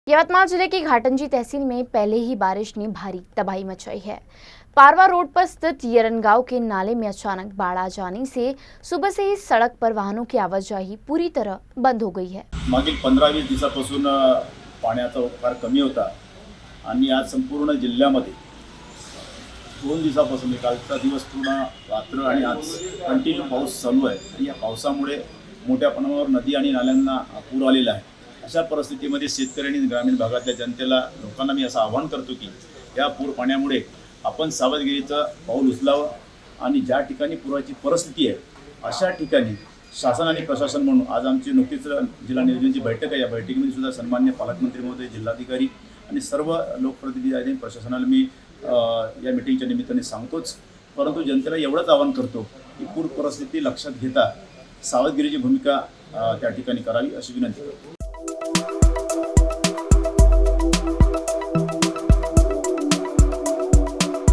यवतमाल जिले की घाटंजी तहसील में पहले ही बारिश ने भारी तबाही मचाई है। पारवा रोड पर स्थित येरन गांव के नाले में अचानक बाढ़ आ जाने से सुबह से ही सड़क पर वाहनों की आवाजाही पूरी तरह बंद हो गई है। मागील 15-20 दिवसापासून पाण्याचा फार कमी होता आणि आज संपूर्ण जिल्ह्यामध्ये 2 दिवसापासून कालचा दिवस पूर्ण रात्र आणि आज कंटिन्यू पाऊस चालू आहे आणि या पावसामुळे मोठ्या प्रमाणावर नदी आणि नाल्यांना पूर आलेला आहे। अशा परिस्थितीमध्ये शेतकरी आणि ग्रामीण भागातल्या जनतेला लोकांना मी असं आवाहन करतो की या पूर पाण्यामुळे आपण सावधगिरीचं पाऊल उचलावं आणि ज्या ठिकाणी पुराची परिस्थिती आहे अशा ठिकाणी शासन आणि प्रशासन म्हणून आज आमची नुकतीच जिल्हा नियोजनाची बैठक आहे। या बैठकीमध्ये सुद्धा सन्मान्य पालकमंत्री महोदय, जिल्हाधिकारी आणि सर्व लोकप्रतिनिधी आणि प्रशासनाला मी या मीटिंगच्या निमित्ताने सांगतोच, परंतु जनतेला एवढंच आवाहन करतो की पूर परिस्थिती लक्षात घेता सावधगिरीची भूमिका त्या ठिकाणी करावी अशी विनंती करतो।